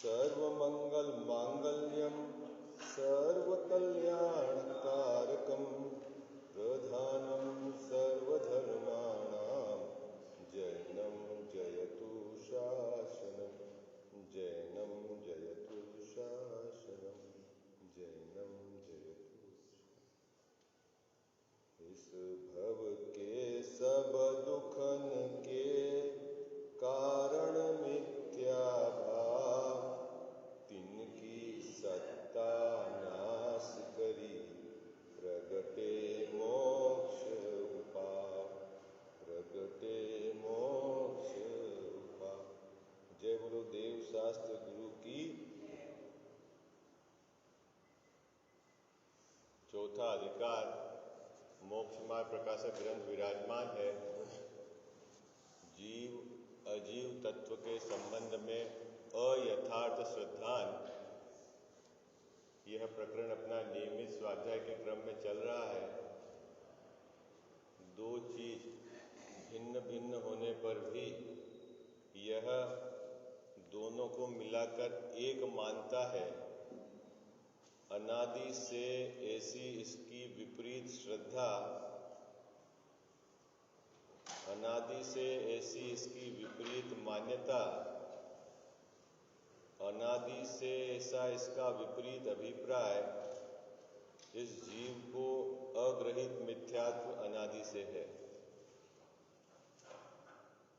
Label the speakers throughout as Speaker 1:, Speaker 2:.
Speaker 1: सर्वमंगल मांगल्यम सर्वकल्याणकारकम प्रधानम सर्वधर्माणां जैनं जयतु शासनम जैनं जयतु शासनम जैनं जयतु। इस भव के सब दुखन के कारण मिथ्या भाव तिनकी सत्ता नाश करी प्रगटे मोक्ष उपाय प्रगटे मोक्ष उपाय। जय बोलो देव शास्त्र गुरु की। चौथा अधिकार मोक्षमार्ग प्रकाशक ग्रंथ विराजमान है। जीव अजीव तत्व के संबंध में अयथार्थ श्रद्धान। यह प्रकरण अपना नियमित स्वाध्याय के क्रम में चल रहा है। दो चीज भिन्न भिन्न होने पर भी यह दोनों को मिलाकर एक मानता है। अनादि से ऐसी इसकी विपरीत श्रद्धा, अनादि से ऐसी इसकी विपरीत मान्यता, अनादि से ऐसा इसका विपरीत अभिप्राय इस जीव को अग्रहित मिथ्यात्व अनादि से है।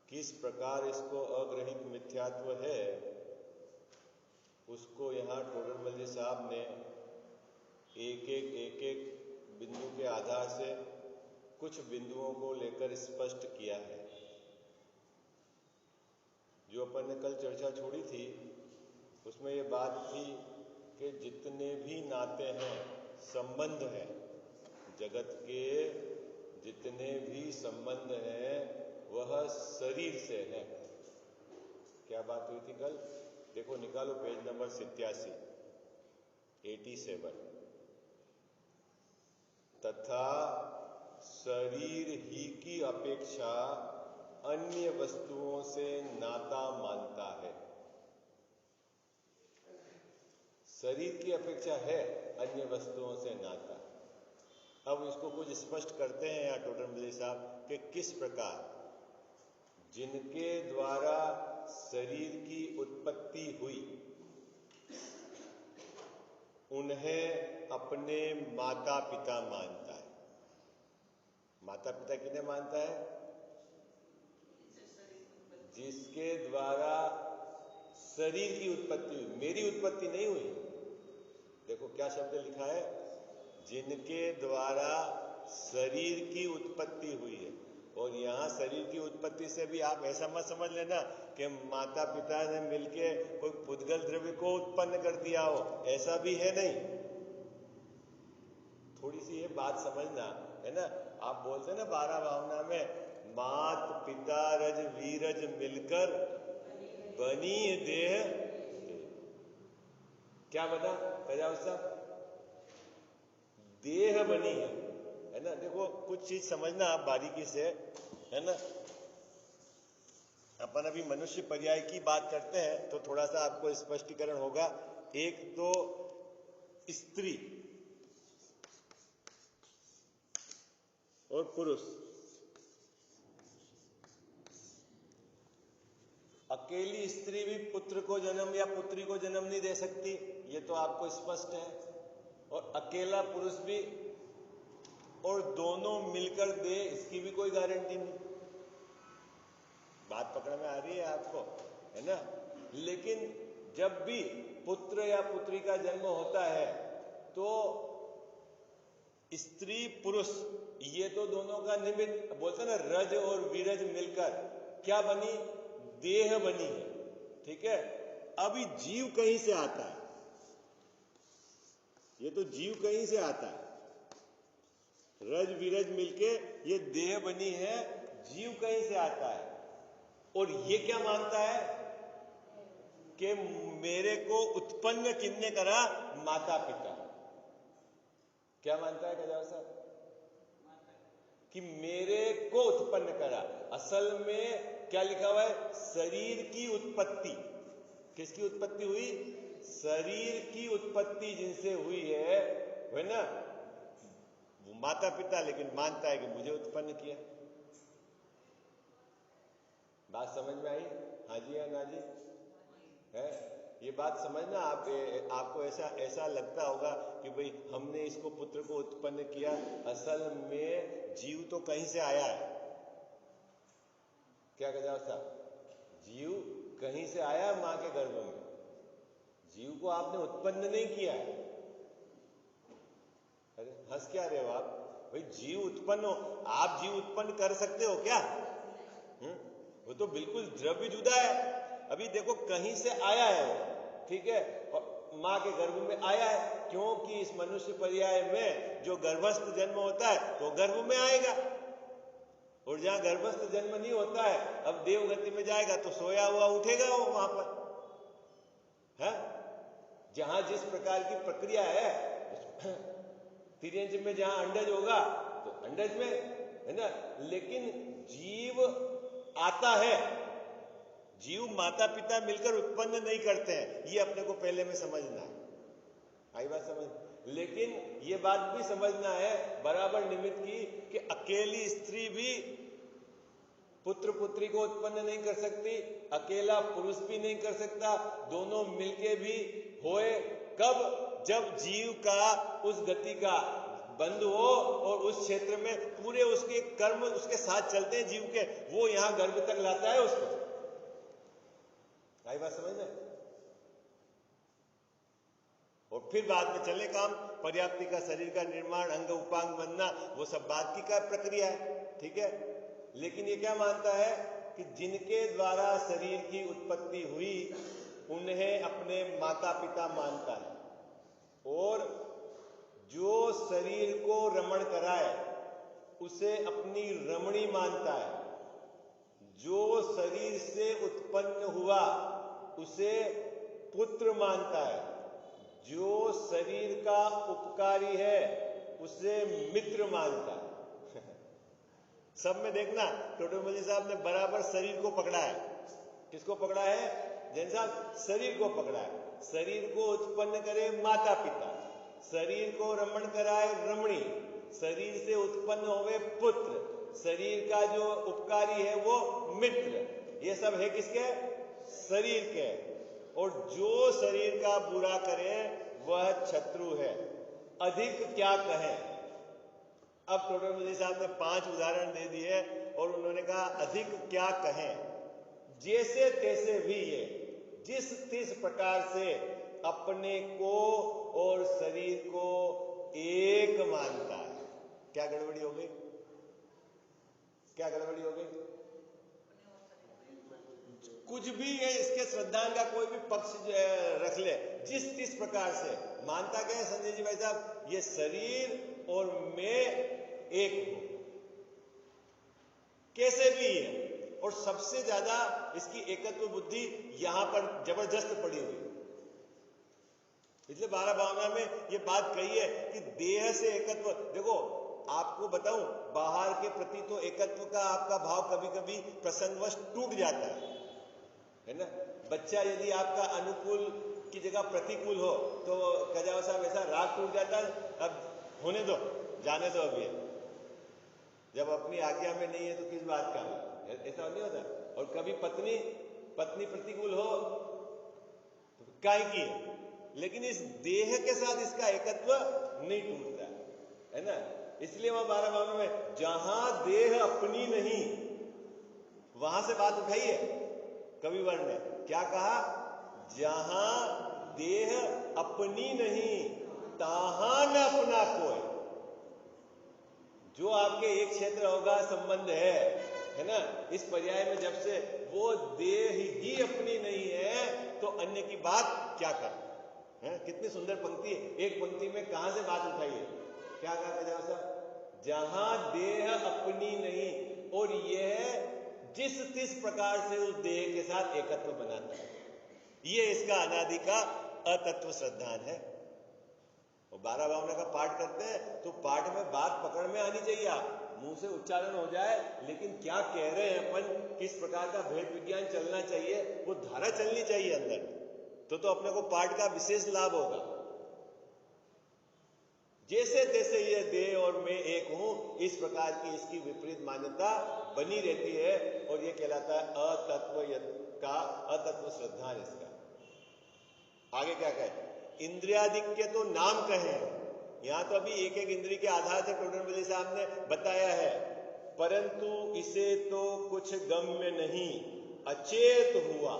Speaker 1: किस प्रकार इसको अग्रहित मिथ्यात्व है उसको यहाँ टोडरमल जी साहब ने एक एक बिंदु के आधार से कुछ बिंदुओं को लेकर स्पष्ट किया है। जो अपन ने कल चर्चा छोड़ी थी उसमें ये बात थी कि जितने भी नाते हैं, संबंध हैं, जगत के जितने भी संबंध हैं वह शरीर से है। क्या बात हुई थी कल? देखो निकालो पेज नंबर 87 तथा शरीर ही की अपेक्षा अन्य वस्तुओं से नाता मानता है। शरीर की अपेक्षा है अन्य वस्तुओं से नाता। अब इसको कुछ स्पष्ट करते हैं यहाँ टोडरमल साहब कि किस प्रकार जिनके द्वारा शरीर की उत्पत्ति हुई उन्हें अपने माता पिता मानता है। माता पिता किन्हें मानता है? जिसके द्वारा शरीर की उत्पत्ति हुई। मेरी उत्पत्ति नहीं हुई। देखो क्या शब्द लिखा है, जिनके द्वारा शरीर की उत्पत्ति हुई है। और यहाँ शरीर की उत्पत्ति से भी आप ऐसा मत समझ लेना कि माता पिता ने मिलके कोई पुद्गल द्रव्य को उत्पन्न कर दिया हो, ऐसा भी है नहीं। थोड़ी सी ये बात समझना है ना। आप बोलते हैं ना 12 भावना में मात पिता रज वीरज मिलकर बनी देह। क्या बना कजाव साहब? देह बनी है ना। देखो कुछ चीज समझना आप बारीकी से, है ना। अपन अभी मनुष्य पर्याय की बात करते हैं तो थोड़ा सा आपको स्पष्टीकरण होगा। एक तो स्त्री और पुरुष, अकेली स्त्री भी पुत्र को जन्म या पुत्री को जन्म नहीं दे सकती, ये तो आपको स्पष्ट है। और अकेला पुरुष भी और दोनों मिलकर दे, इसकी भी कोई गारंटी नहीं। बात पकड़ में आ रही है आपको, है ना। लेकिन जब भी पुत्र या पुत्री का जन्म होता है तो स्त्री पुरुष ये तो दोनों का निमित्त, बोलते ना रज और वीरज मिलकर क्या बनी? देह बनी है। ठीक है। अभी जीव कहीं से आता है, ये तो जीव कहीं से आता है। रज वीरज मिलके ये देह बनी है, जीव कहीं से आता है। और ये क्या मानता है कि मेरे को उत्पन्न किसने करा? माता पिता। क्या मानता है कजाव साहब? कि मेरे को उत्पन्न करा। असल में क्या लिखा हुआ है? शरीर की उत्पत्ति। किसकी उत्पत्ति हुई? शरीर की उत्पत्ति जिनसे हुई है ना, वो माता पिता, लेकिन मानता है कि मुझे उत्पन्न किया। बात समझ में आई? हाँ जी या ना जी? है ये बात समझना। आपको ऐसा लगता होगा कि भाई हमने इसको पुत्र को उत्पन्न किया, असल में जीव तो कहीं से आया है। क्या कहता साहब? जीव कहीं से आया मां के गर्भ में। जीव को आपने उत्पन्न नहीं किया है। अरे हंस क्या रहे हो आप? भाई जीव उत्पन्न हो, आप जीव उत्पन्न कर सकते हो क्या? वो तो बिल्कुल द्रव्य जुदा है। अभी देखो कहीं से आया है, ठीक है, और मां के गर्भ में आया है, क्योंकि इस मनुष्य पर्याय में जो गर्भस्थ जन्म होता है तो गर्भ में आएगा, और जहां गर्भस्थ जन्म नहीं होता है, अब देवगति में जाएगा तो सोया हुआ उठेगा वो वहां पर है। जहां जिस प्रकार की प्रक्रिया है, तिर्यंज में जहां अंडज होगा तो अंडज में है ना, लेकिन जीव आता है। जीव माता पिता मिलकर उत्पन्न नहीं करते हैं, ये अपने को पहले में समझना है। आई बात समझ? लेकिन ये बात भी समझना है बराबर निमित्त की कि अकेली स्त्री भी पुत्र पुत्री को उत्पन्न नहीं कर सकती, अकेला पुरुष भी नहीं कर सकता, दोनों मिलके भी होए कब? जब जीव का उस गति का बंद हो और उस क्षेत्र में पूरे उसके कर्म उसके साथ चलते हैं जीव के, वो यहां गर्भ तक लाता है उसको। आई बात समझ में? और फिर बाद में चले काम, पर्याप्ति का शरीर का निर्माण, अंग उपांग बनना, वो सब बात की का प्रक्रिया है, ठीक है। लेकिन ये क्या मानता है कि जिनके द्वारा शरीर की उत्पत्ति हुई उन्हें अपने माता पिता मानता है, और जो शरीर को रमण कराए उसे अपनी रमणी मानता है, जो शरीर से उत्पन्न हुआ उसे पुत्र मानता है, जो शरीर का उपकारी है उसे मित्र मानता है। सब में देखना टोटोमजी साहब ने बराबर शरीर को पकड़ा है। किसको पकड़ा है जैन साहब? शरीर को पकड़ा है। शरीर को उत्पन्न करे माता पिता, शरीर को रमण कराए रमणी, शरीर से उत्पन्न होवे पुत्र, शरीर का जो उपकारी है वो मित्र। ये सब है किसके? शरीर के। और जो शरीर का बुरा करे वह शत्रु है। अधिक क्या कहें? अब टोटोमजी साहब ने 5 उदाहरण दे दिए और उन्होंने कहा अधिक क्या कहें। जैसे तैसे भी ये जिस तिस प्रकार से अपने को और शरीर को एक मानता है। क्या गड़बड़ी हो गई? क्या गड़बड़ी हो गई? कुछ भी है, इसके श्रद्धान का कोई भी पक्ष रख ले, जिस तिस प्रकार से मानता क्या है संजय जी भाई साहब? ये शरीर और मैं एक हूं, कैसे भी है। और सबसे ज्यादा इसकी एकत्व बुद्धि यहां पर जबरदस्त पड़ी हुई। इसलिए 12 भावना में ये बात कही है कि देह से एकत्व। देखो आपको बताऊं, बाहर के प्रति तो एकत्व का आपका भाव कभी कभी प्रसंगवश टूट जाता है ना। बच्चा यदि आपका अनुकूल की जगह प्रतिकूल हो तो कजावा साहब ऐसा राग टूट जाता है, अब होने दो, जाने दो अभी, जब अपनी आज्ञा में नहीं है तो किस बात का? ऐसा नहीं होता। और कभी पत्नी प्रतिकूल हो तो काय की है, लेकिन इस देह के साथ इसका एकत्व नहीं टूटता है ना। इसलिए वहां 12 भावों में जहां देह अपनी नहीं, वहां से बात उठाई है कविवर ने। क्या कहा? जहां देह अपनी नहीं तहां न अपना कोई। जो आपके एक क्षेत्र होगा संबंध है ना, इस पर्याय में जब से वो देह ही अपनी नहीं है तो अन्य की बात क्या कर है? कितनी सुंदर पंक्ति है। एक पंक्ति में कहां से बात उठाई है? क्या कहा कजावा साहब? जहां देह अपनी नहीं, और यह जिस तिस प्रकार से उस देह के साथ एकत्व बनाता है, ये इसका अनादि का अतत्व श्रद्धान है। और 12 भावना का पाठ करते हैं तो पाठ में बात पकड़ में आनी चाहिए, आप मुंह से उच्चारण हो जाए, लेकिन क्या कह रहे हैं अपन, किस प्रकार का भेद विज्ञान चलना चाहिए, वो धारा चलनी चाहिए अंदर। तो अपने को पाठ का विशेष लाभ होगा। जैसे तैसे ये देह और मैं एक हूं, इस प्रकार की इसकी विपरीत मान्यता बनी रहती है और ये कहलाता है अतत्व का अतत्व श्रद्धा। इसका आगे क्या कहे, इंद्रियाधिक्य तो नाम कहे, यहां तो अभी एक एक इंद्रिय के आधार से टोडरमल साहब ने बताया है, परंतु इसे तो कुछ गम्य नहीं, अचेत हुआ,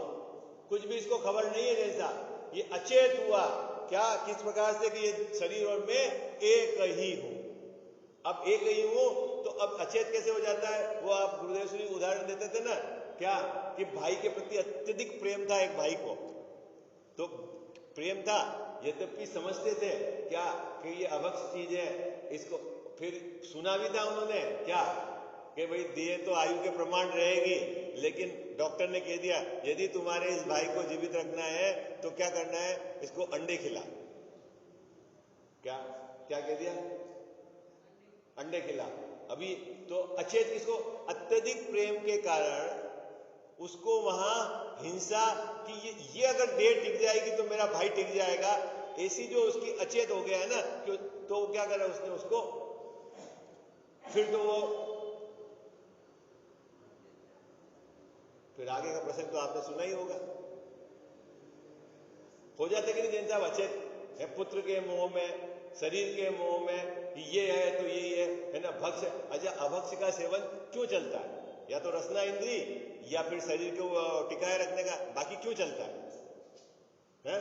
Speaker 1: कुछ भी इसको खबर नहीं है जैसा, ये अचेत हुआ। क्या, किस प्रकार से कि ये शरीर और मैं एक ही हूं। अब एक ही हूं तो अब अचेत कैसे हो जाता है? वो आप गुरुदेव श्री उदाहरण देते थे ना, क्या कि भाई के प्रति अत्यधिक प्रेम था एक भाई को, तो प्रेम था, यद्यपि समझते थे क्या कि ये अभक्ष चीज है, इसको फिर सुना भी था उन्होंने क्या कि भाई देह तो आयु के प्रमाण रहेगी, लेकिन डॉक्टर ने कह दिया यदि तुम्हारे इस भाई को जीवित रखना है तो क्या करना है, इसको अंडे खिला। क्या क्या कह दिया? अंडे खिला। अभी तो अचेत किसको, अत्यधिक प्रेम के कारण उसको वहां हिंसा कि ये अगर देह टिक जाएगी तो मेरा भाई टिक जाएगा, ऐसी जो उसकी अचेत हो गया है ना, तो क्या करा उसने उसको, फिर तो वो फिर आगे का प्रसंग तो आपने सुना ही होगा, हो जाते कि नहीं जैन साहब, अचेत है पुत्र के मोह में, शरीर के मोह में, ये है तो यही है ना, भक्ष। अच्छा, अभक्ष का सेवन क्यों चलता है? या तो रसना इंद्री या फिर शरीर को टिकाए रखने का, बाकी क्यों चलता है?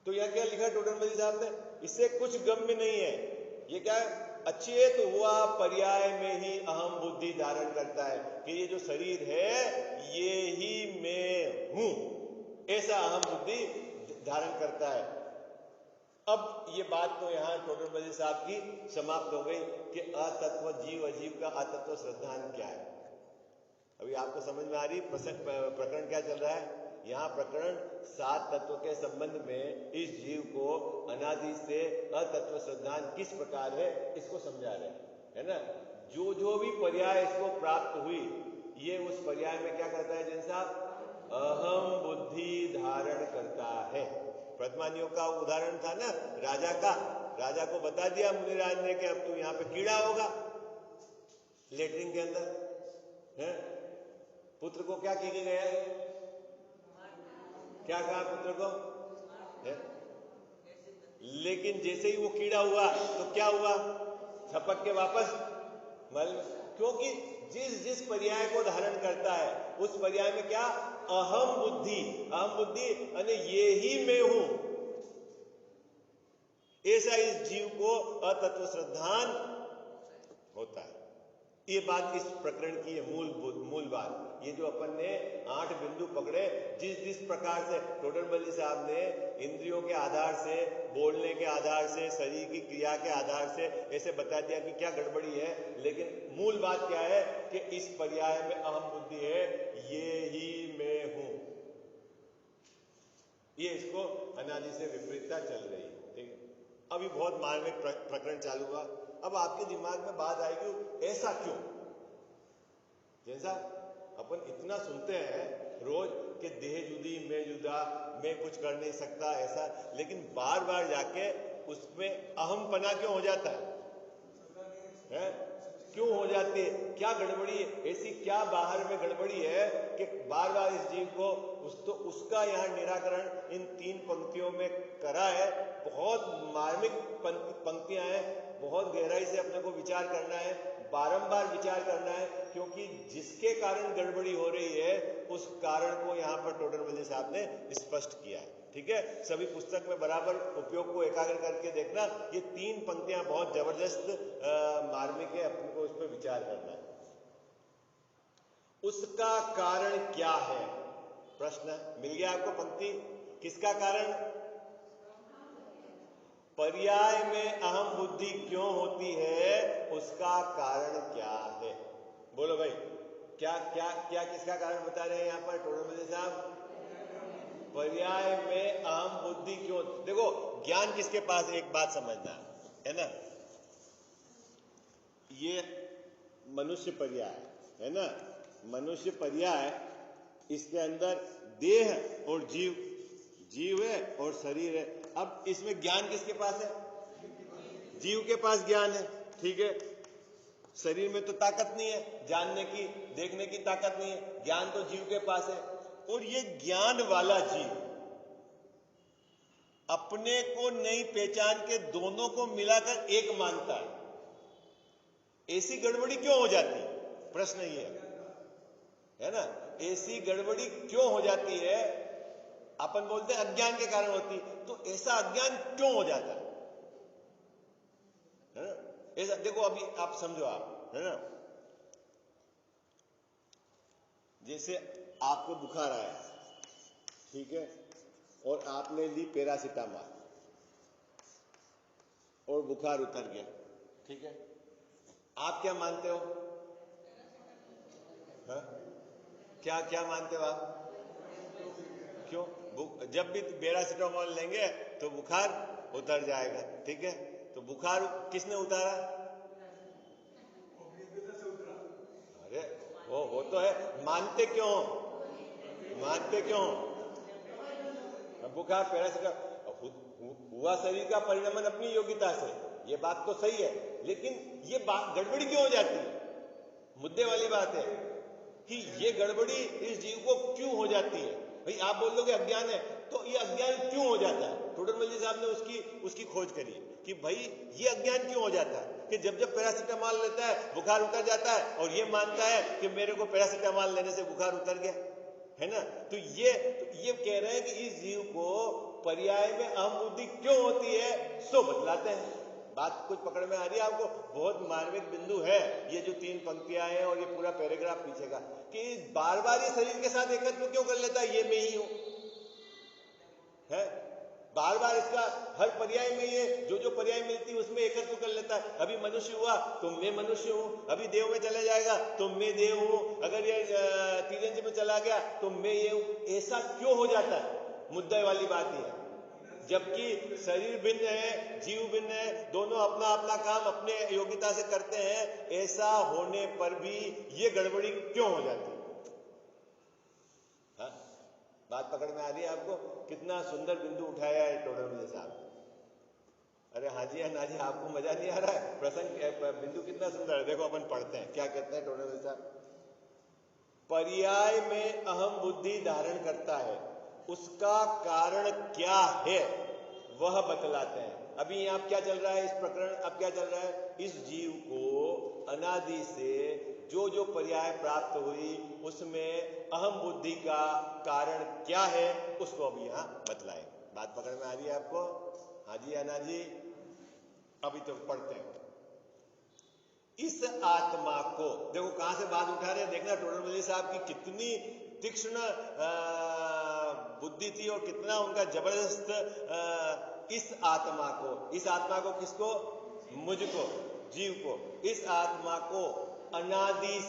Speaker 1: तो यह क्या लिखा टोडरमल साहब ने, इससे कुछ गम्य नहीं है। ये क्या है? अचेत हुआ पर्याय में ही अहम बुद्धि धारण करता है कि ये जो शरीर है ये ही मैं हूं, ऐसा अहम बुद्धि धारण करता है। अब ये बात तो यहां टोडरमल साहब की समाप्त हो गई कि अतत्व जीव अजीव का अतत्व श्रद्धांत क्या है। अभी आपको समझ में आ रही प्रकरण क्या चल रहा है? यहां प्रकरण 7 तत्व के संबंध में इस जीव को अनादि से अतत्व श्रद्धांत किस प्रकार है इसको समझा रहे हैं, है ना। जो जो भी पर्याय इसको प्राप्त हुई, ये उस पर्याय में क्या करता है जैन साहब? अहम बुद्धि धारण करता है। प्रथमानियों का उदाहरण था ना राजा का, राजा को बता दिया मुनिराज ने कि अब तू यहां पे कीड़ा होगा लेटरिन के अंदर, है? पुत्र को क्या किया गया है? क्या कहा पुत्र को? है? लेकिन जैसे ही वो कीड़ा हुआ तो क्या हुआ? छपक के वापस मल, क्योंकि जिस जिस पर्याय को धारण करता है उस पर्याय में क्या? अहम बुद्धि, अहम बुद्धि यानी ये ही मैं हूं, ऐसा इस जीव को अतत्व श्रद्धान होता है। ये बात इस प्रकरण की है, मूल बात। ये जो अपन ने 8 बिंदु पकड़े, जिस प्रकार से टोडरमल साहब ने इंद्रियों के आधार से, बोलने के आधार से, शरीर की क्रिया के आधार से ऐसे बता दिया कि क्या गड़बड़ी है, लेकिन मूल बात क्या है कि इस पर्याय में अहम बुद्धि है, ये ही मैं हूं। ये इसको अनादि से विपरीतता चल रही है, ठीक है। अभी बहुत मार्मिक प्रकरण चालू हुआ। अब आपके दिमाग में बात आएगी ऐसा क्यों? जैसा अपन इतना सुनते हैं रोज कि देह जुदी, मैं जुदा, मैं कुछ कर नहीं सकता ऐसा, लेकिन बार बार जाके उसमें अहमपना क्यों हो जाता है? क्यों हो जाती है? क्या गड़बड़ी है? ऐसी क्या बाहर में गड़बड़ी है कि बार बार इस जीव को तो उसका यहाँ निराकरण इन 3 पंक्तियों में करा है। बहुत मार्मिक पंक्तियां हैं, बहुत गहराई से अपने को विचार करना है, बारंबार विचार करना है, क्योंकि जिसके कारण गड़बड़ी हो रही है उस कारण को यहाँ पर टोडरमल साहब ने स्पष्ट किया है, ठीक है। सभी पुस्तक में बराबर उपयोग को एकाग्र करके देखना। ये 3 पंक्तियां बहुत जबरदस्त मार्मिक है, अपने को उस पर विचार करना है। उसका कारण क्या है? प्रश्न मिल गया आपको पंक्ति, किसका कारण? पर्याय में अहम बुद्धि क्यों होती है, उसका कारण क्या है? बोलो भाई, क्या क्या क्या किसका कारण बता रहे हैं यहां पर टोडरमल साहब? पर्याय में अहम बुद्धि क्यों? देखो, ज्ञान किसके पास, एक बात समझना है ना, ये मनुष्य पर्याय है ना, मनुष्य पर्याय, इसके अंदर देह और जीव, जीव है और शरीर है। अब इसमें ज्ञान किसके पास है? जीव के पास ज्ञान है, ठीक है। शरीर में तो ताकत नहीं है जानने की, देखने की ताकत नहीं है, ज्ञान तो जीव के पास है। और ये ज्ञान वाला जीव अपने को नहीं पहचान के दोनों को मिलाकर एक मानता है। ऐसी गड़बड़ी क्यों हो जाती है? प्रश्न ये है ना, ऐसी गड़बड़ी क्यों हो जाती है? अपन बोलते हैं अज्ञान के कारण होती, तो ऐसा अज्ञान क्यों हो जाता है ना? ऐसा देखो, अभी आप समझो, आप है ना, जैसे आपको बुखार आया, ठीक है, और आपने ली पैरासिटामॉल और बुखार उतर गया, ठीक है। आप क्या मानते हो? हा? क्या क्या मानते हो आप? क्यों? जब भी पैरासिटामॉल लेंगे तो बुखार उतर जाएगा, ठीक है। तो बुखार किसने उतारा? अरे वो तो है, मानते क्यों? मानते क्यों? बुखार पैरासिटामॉल हुआ शरीर का परिणमन अपनी योग्यता से, ये बात तो सही है, लेकिन ये बात गड़बड़ी क्यों हो जाती है? मुद्दे वाली बात है कि ये गड़बड़ी इस जीव को क्यों हो जाती है। भाई आप बोल दोगे अज्ञान है, तो ये अज्ञान क्यों हो जाता है? टोडरमल जी साहब ने उसकी खोज करी कि भाई ये अज्ञान क्यों हो जाता है कि जब जब पैरासिटामॉल लेता है बुखार उतर जाता है और ये मानता है कि मेरे को पैरासिटामॉल लेने से बुखार उतर गया, है ना। तो ये कह रहे हैं कि इस जीव को पर्याय में अहम बुद्धि क्यों होती है, सो बतलाते हैं। बात कुछ पकड़ में आ रही है आपको? बहुत मार्मिक बिंदु है ये जो 3 पंक्तियां हैं और ये पूरा पैराग्राफ पीछे का, कि बार बार ये शरीर के साथ एकत्व क्यों कर लेता है? ये मैं ही हूं, है, बार बार इसका हर पर्याय में ये जो पर्याय मिलती है उसमें एकत्व कर लेता है। अभी मनुष्य हुआ तो मैं मनुष्य हूं, अभी देव में चला जाएगा तो मैं देव हूं, अगर ये तिरंज में चला गया तो मैं ये हूं। ऐसा क्यों हो जाता है? मुद्दे वाली बात ही है। जबकि शरीर भिन्न है, जीव भिन्न है, दोनों अपना अपना काम अपने योग्यता से करते हैं, ऐसा होने पर भी ये गड़बड़ी क्यों हो जाती है? हाँ? बात पकड़ में आ रही है आपको? कितना सुंदर बिंदु उठाया है टोडरमल साहब। अरे हाँ जी, ना जी, आपको मजा नहीं आ रहा है? प्रसंग बिंदु कितना सुंदर है। देखो अपन पढ़ते हैं, क्या कहते हैं टोडरमल साहब। पर्याय में अहम बुद्धि धारण करता है, उसका कारण क्या है वह बतलाते हैं। अभी यहां क्या चल रहा है इस प्रकरण? अब क्या चल रहा है? इस जीव को अनादि से जो पर्याय प्राप्त हुई उसमें अहम बुद्धि का कारण क्या है, उसको अभी यहां बतलाएं। बात पकड़ में आ रही है आपको? हाँ जी, अना जी, अभी तो पढ़ते हैं। इस आत्मा को देखो कहां से बात उठा रहे हैं, देखना टोडरमल साहब की कितनी तीक्ष्ण बुद्धि थी और कितना उनका जबरदस्त। इस आत्मा को किसको? मुझको, जीव को। इस आत्मा को अनादि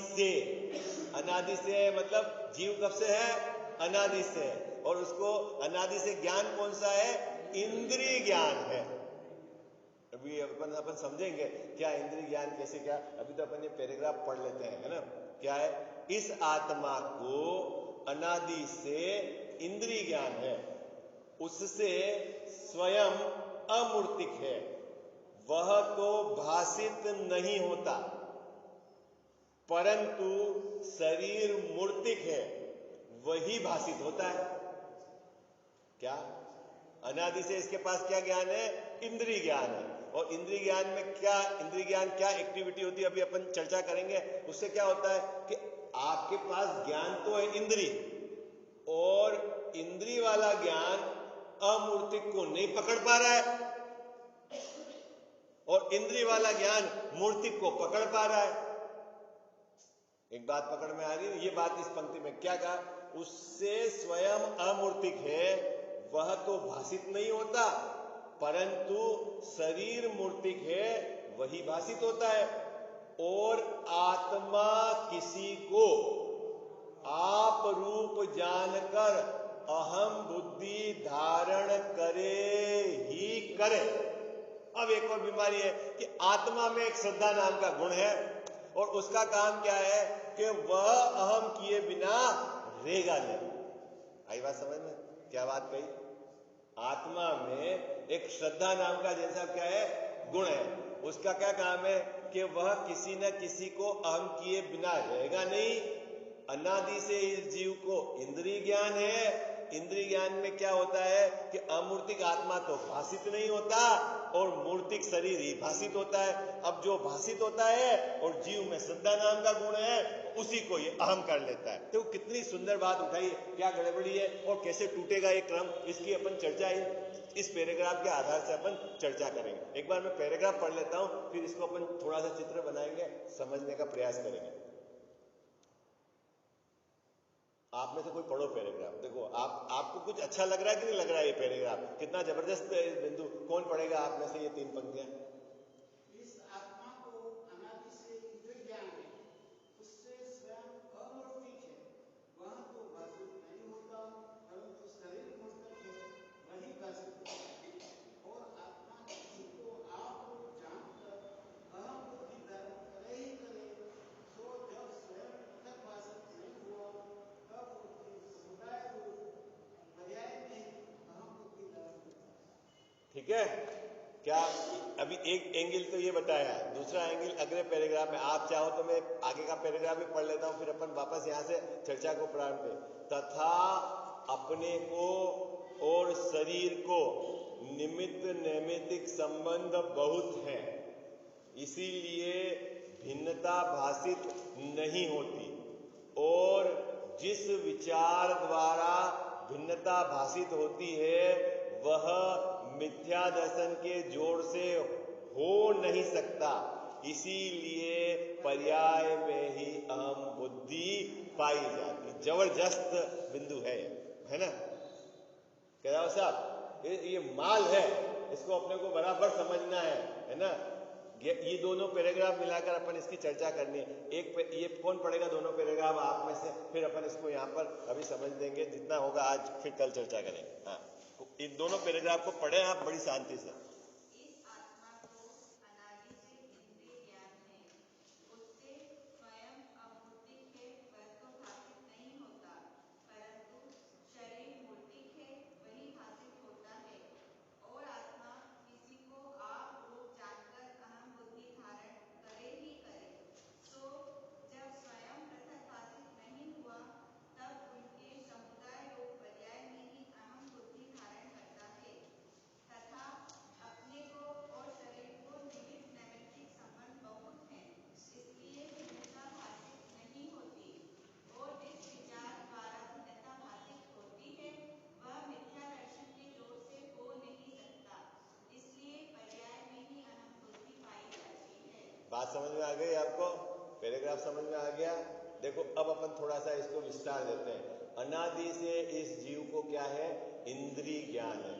Speaker 1: से मतलब जीव कब से है? अनादि से है। और उसको अनादि से ज्ञान कौन सा है? इंद्रिय ज्ञान है। अभी अपन समझेंगे क्या इंद्रिय ज्ञान कैसे, क्या। अभी तो अपन ये पैराग्राफ पढ़ लेते हैं, है ना। क्या है? इस आत्मा को अनादि से इंद्रिय ज्ञान है, उससे स्वयं अमूर्तिक है, वह तो भासित नहीं होता, परंतु शरीर मूर्तिक है, वही भासित होता है। क्या? अनादि से इसके पास क्या ज्ञान है? इंद्रिय ज्ञान है। और इंद्रिय ज्ञान में क्या, इंद्रिय ज्ञान क्या एक्टिविटी होती है, अभी अपन चर्चा करेंगे। उससे क्या होता है कि आपके पास ज्ञान तो है इंद्रिय, और इंद्रिय वाला ज्ञान अमूर्तिक को नहीं पकड़ पा रहा है, और इंद्रिय वाला ज्ञान मूर्तिक को पकड़ पा रहा है। एक बात पकड़ में आ रही है? ये बात इस पंक्ति में क्या कहा? उससे स्वयं अमूर्तिक है, वह तो भासित नहीं होता, परंतु शरीर मूर्तिक है, वही भासित होता है। और आत्मा किसी को आप रूप जानकर अहम बुद्धि धारण करे ही करे। अब एक और बीमारी है कि आत्मा में एक श्रद्धा नाम का गुण है, और उसका काम क्या है कि वह अहम किए बिना रहेगा नहीं। आई बात समझ में? क्या बात कही? आत्मा में एक श्रद्धा नाम का जैसा क्या है गुण है, उसका क्या काम है कि वह किसी न किसी को अहम किए बिना रहेगा नहीं। अनादि से इस जीव को इंद्रिय ज्ञान है। इंद्रिय ज्ञान में क्या होता है कि अमूर्तिक आत्मा तो भाषित नहीं होता और मूर्तिक शरीर ही भाषित होता है। अब जो भाषित होता है और जीव में श्रद्धा नाम का गुण है, उसी को ये अहम कर लेता है। तो कितनी सुंदर बात उठाई है, क्या गड़बड़ी है और कैसे टूटेगा ये क्रम, इसकी अपन चर्चा इस पैराग्राफ के आधार से अपन चर्चा करेंगे। एक बार मैं पैराग्राफ पढ़ लेता हूं, फिर इसको अपन थोड़ा सा चित्र बनाएंगे, समझने का प्रयास करेंगे। आप में से कोई पढ़ो पैराग्राफ। देखो आपको कुछ अच्छा लग रहा है कि नहीं लग रहा है ये पैराग्राफ? कितना जबरदस्त है बिंदु। कौन पढ़ेगा आप में से ये 3 पंक्तियां?
Speaker 2: इस आत्मा को अनादि से इंद्रिय ज्ञान है, उससे स्वयं अमूर्तिक है, वह तो भाषित नहीं होता, परंतु शरीर मूर्तक है, वही भाषित होता है। और आत्मा किसी को आप रूप जानकर अहम बुद्धि धारण करे ही करे, सो जब स्वयं पृथक भाषित नहीं हुआ, तब उसके समुदाय रूप पर्याय में अहम बुद्धि धारण करता है।
Speaker 1: ठीक है, क्या अभी एक एंगल तो ये बताया, दूसरा एंगल अगले पैराग्राफ में। आप चाहो तो मैं आगे का पैराग्राफ भी पढ़ लेता हूं, फिर अपन वापस यहां से चर्चा को प्रारंभ करें। तथा अपने को और शरीर को निमित्त नैमित्तिक संबंध बहुत हैं, इसीलिए भिन्नता भाषित नहीं होती। और जिस विचार द्वारा भिन्नता भाषित होती है वह मिथ्या दर्शन के जोर से हो नहीं सकता, इसीलिए पर्याय में ही अहम बुद्धि पाई जाती। जबरदस्त बिंदु है ना? कह रहा हूं साहब, ये माल है, इसको अपने को बराबर समझना है ना? ये दोनों पैराग्राफ मिलाकर अपन इसकी चर्चा करनी है। ये कौन पढ़ेगा दोनों पैराग्राफ आप में से? फिर अपन इसको यहाँ पर अभी समझ देंगे, जितना होगा आज, फिर कल चर्चा करेंगे। हाँ, इन दोनों पैराग्राफ को पढ़े आप बड़ी शांति से।
Speaker 3: इस आत्मा को अनादि से इंद्रिय ज्ञान है, उससे स्वयं अमूर्तिक है, वह तो भाषित नहीं होता, परंतु शरीर मूर्तिक है, वही भाषित होता है। और आत्मा किसी को आप रूप जानकर अहम बुद्धि धारण करे ही करे, सो जब स्वयं पृथक भाषित नहीं हुआ, तब उनके समुदाय रूप पर्याय में ही अहम बुद्धि धारण करता है। तथा अपने को और शरीर को निमित्त नैमित्तिक संबंध बहुत हैं, इसलिए भिन्नता भाषित नहीं होती। और जिस विचार द्वारा भिन्नता भाषित होती है वह मिथ्या दर्शन के जोर से हो नहीं सकता, इसलिए पर्याय में ही अहम बुद्धि पाई जाती है।
Speaker 1: बात समझ में आ गई आपको? पैराग्राफ समझ में आ गया? देखो अब अपन थोड़ा सा इसको विस्तार देते हैं। अनादि से इस जीव को क्या है? इंद्रिय ज्ञान है।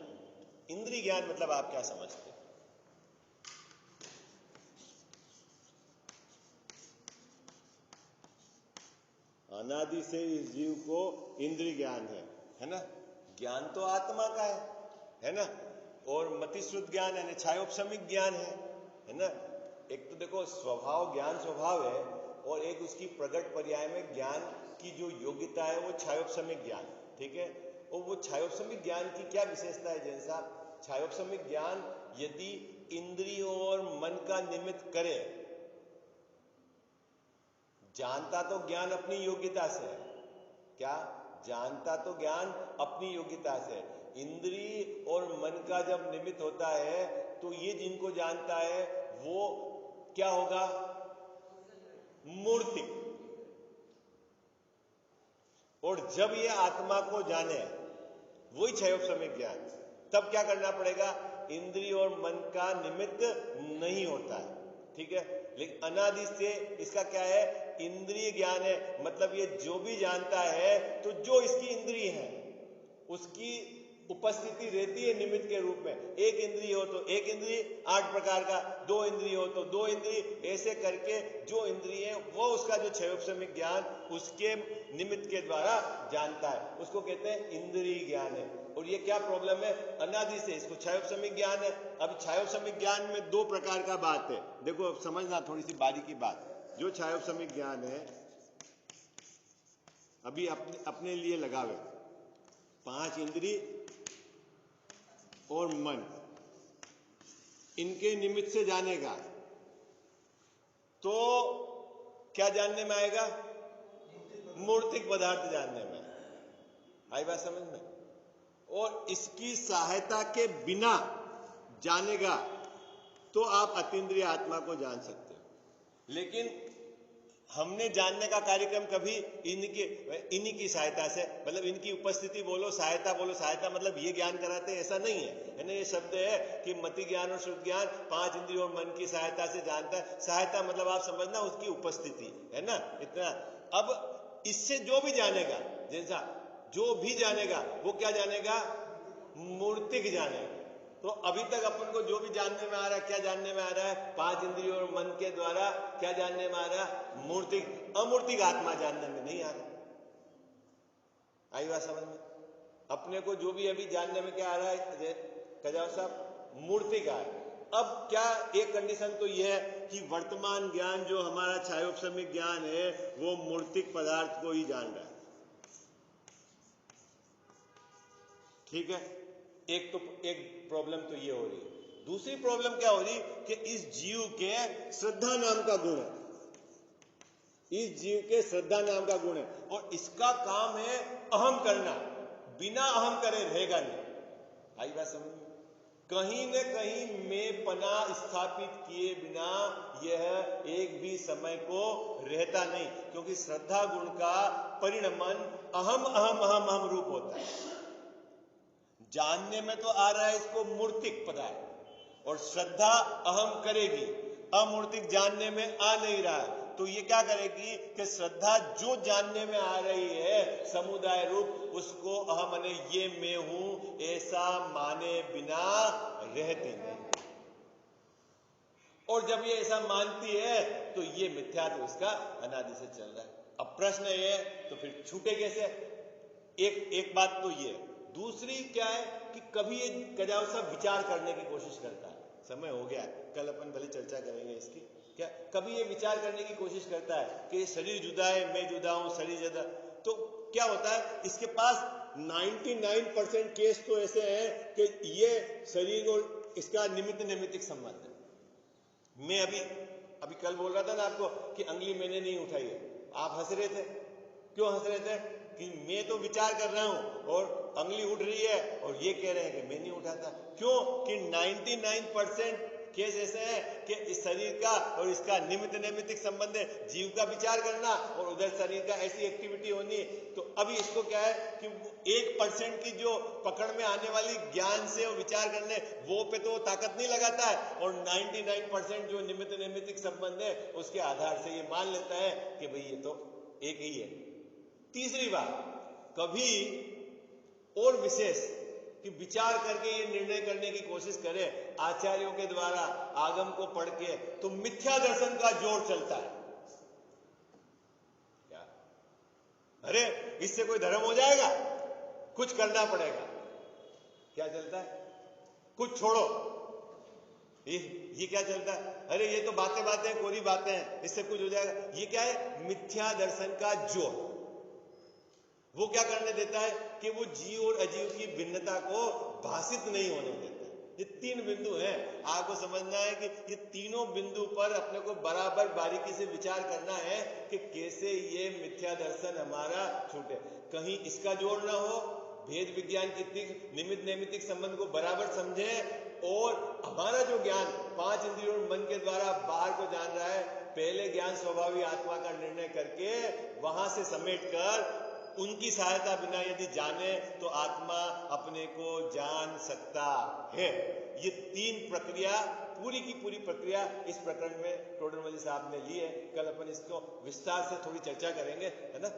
Speaker 1: इंद्रिय ज्ञान मतलब आप क्या समझते? अनादि से इस जीव को इंद्रिय ज्ञान है ना? ज्ञान तो आत्मा का है ना? और मतिश्रुत ज्ञान है, छायोपशमिक ज्ञान है ना? एक तो देखो स्वभाव, ज्ञान स्वभाव है, और एक उसकी प्रकट पर्याय में ज्ञान की जो योग्यता है वो छायोपशमिक ज्ञान। ठीक है? और वो छायोपशमिक ज्ञान की क्या विशेषता है जैन साहब? छायोपशमिक ज्ञान यदि इंद्रियों और मन का निमित्त करे, जानता तो ज्ञान अपनी योग्यता से है, क्या जानता तो ज्ञान अपनी योग्यता से है। इंद्रिय और मन का जब निमित्त होता है तो ये जिनको जानता है वो क्या होगा? मूर्ति। और जब ये आत्मा को जाने, वही क्षयोपशमिक ज्ञान, तब क्या करना पड़ेगा? इंद्रिय और मन का निमित्त नहीं होता है। ठीक है? लेकिन अनादि से इसका क्या है? इंद्रिय ज्ञान है, मतलब ये जो भी जानता है तो जो इसकी इंद्रिय है उसकी उपस्थिति रहती है निमित्त के रूप में। एक इंद्रिय हो तो एक इंद्रिय, 8 प्रकार का, 2 इंद्रिय हो तो 2 इंद्रिय, ऐसे करके जो इंद्रिय है वो उसका जो क्षयोपशमिक ज्ञान उसके निमित्त के द्वारा जानता है, उसको कहते हैं इंद्रिय ज्ञान है। और ये क्या प्रॉब्लम है? अनादि से इसको क्षयोपशमिक ज्ञान है। अब क्षयोपशमिक ज्ञान में 2 प्रकार का बात है, देखो समझना थोड़ी सी बारीकी बात। जो क्षयोपशमिक ज्ञान है अभी अपने लिए लगावे, 5 इंद्री और मन, इनके निमित्त से जानेगा तो क्या जानने में आएगा? मूर्तिक पदार्थ जानने में। आई बात समझ में? और इसकी सहायता के बिना जानेगा तो आप अतीन्द्रिय आत्मा को जान सकते हो। लेकिन हमने जानने का कार्यक्रम कभी इन्हीं की सहायता से, मतलब इनकी उपस्थिति बोलो, सहायता मतलब ये ज्ञान कराते हैं, ऐसा नहीं है ना। ये शब्द है कि मति ज्ञान और शुद्ध ज्ञान 5 इंद्रियों और मन की सहायता से जानता है। सहायता मतलब आप समझना उसकी उपस्थिति है ना, इतना। अब इससे जो भी जानेगा, जैसा जो भी जानेगा वो क्या जानेगा? मूर्तिक जानेगा। तो अभी तक अपन को जो भी जानने में आ रहा है, क्या जानने में आ रहा है? 5 इंद्रियों और मन के द्वारा क्या जानने में आ रहा है? मूर्तिक। अमूर्तिक आत्मा जानने में नहीं आ रहा। आई बात समझ में? अपने को जो भी अभी जानने में क्या आ रहा है कजाव साहब? मूर्तिक आ रहा है। अब क्या एक कंडीशन तो यह है कि वर्तमान ज्ञान जो हमारा छायोपशमिक ज्ञान है वो मूर्तिक पदार्थ को ही जान रहा है। ठीक है, एक प्रॉब्लम तो ये हो रही है। दूसरी प्रॉब्लम क्या हो रही कि इस जीव के श्रद्धा नाम का गुण है, इस जीव के श्रद्धा नाम का गुण है, और इसका काम है अहम करना। बिना अहम करे रहेगा नहीं। आई बात समझ में? कहीं न कहीं में पना स्थापित किए बिना यह एक भी समय को रहता नहीं, क्योंकि श्रद्धा गुण का परिणमन अहम अहम अहम अहम रूप होता है। जानने में तो आ रहा है इसको मूर्तिक पदार्थ, और श्रद्धा अहम करेगी, अमूर्तिक जानने में आ नहीं रहा। तो ये क्या करेगी कि श्रद्धा जो जानने में आ रही है समुदाय रूप, उसको अहम माने ये मैं हूं ऐसा माने बिना रहती नहीं। और जब ये ऐसा मानती है तो ये मिथ्या तो इसका अनादि से चल रहा है। अब प्रश्न ये तो फिर छूटे कैसे? एक बात तो ये। दूसरी क्या है कि कभी ये कजाव साहब विचार करने की कोशिश करता है। समय हो गया, कल अपन भले चर्चा करेंगे इसकी। क्या कभी ये विचार करने की कोशिश करता है कि शरीर जुदा है, मैं जुदा हूं, शरीर जुदा, तो क्या होता है इसके पास 99% केस तो ऐसे हैं कि ये शरीर और इसका निमित्त नैमित्तिक संबंध है। मैं अभी कल बोल रहा था ना आपको कि अंगली मैंने नहीं उठाई है, आप हंस रहे थे। क्यों हंस रहे थे? कि मैं तो विचार कर रहा हूं और अंगली उठ रही है और ये कह रहे हैं कि मैं नहीं उठाता। क्यों? कि 99% केस ऐसे हैं कि इस शरीर का और इसका निमित्त नैमित्तिक संबंध है। जीव का विचार करना और उधर शरीर का ऐसी एक्टिविटी होनी। तो अभी इसको क्या है कि 1% की जो पकड़ में आने वाली ज्ञान से और विचार करने वो पे तो ताकत नहीं लगाता है, और 99% जो निमित्त नैमित्तिक संबंध है उसके आधार से ये मान लेता है कि भाई ये तो एक ही है। तीसरी बात, कभी और विशेष कि विचार करके ये निर्णय करने की कोशिश करे आचार्यों के द्वारा आगम को पढ़ के, तो मिथ्या दर्शन का जोर चलता है। क्या? अरे इससे कोई धर्म हो जाएगा? कुछ करना पड़ेगा। क्या चलता है? कुछ छोड़ो। ये क्या चलता है? अरे ये तो बातें कोरी बातें हैं, इससे कुछ हो जाएगा। ये क्या है? मिथ्या दर्शन का जोर। वो क्या करने देता है कि वो जीव और अजीव की भिन्नता को भाषित नहीं होने देता। ये 3 बिंदु हैं, आपको समझना है कि ये तीनों बिंदु पर अपने को बराबर बारीकी से विचार करना है कि कैसे ये मिथ्या दर्शन हमारा छूटे। कहीं इसका जोर ना हो, भेद विज्ञान की निमित्त नैमित्तिक संबंध को बराबर समझे, और हमारा जो ज्ञान 5 इंद्रियों और मन के द्वारा बाहर को जान रहा है, पहले ज्ञान स्वभावी आत्मा का निर्णय करके वहां से समेट कर उनकी सहायता बिना यदि जाने तो आत्मा अपने को जान सकता है। ये 3 प्रक्रिया, पूरी की पूरी प्रक्रिया इस प्रकरण में टोडरमल साहब ने ली है। कल अपन इसको विस्तार से थोड़ी चर्चा करेंगे, है ना।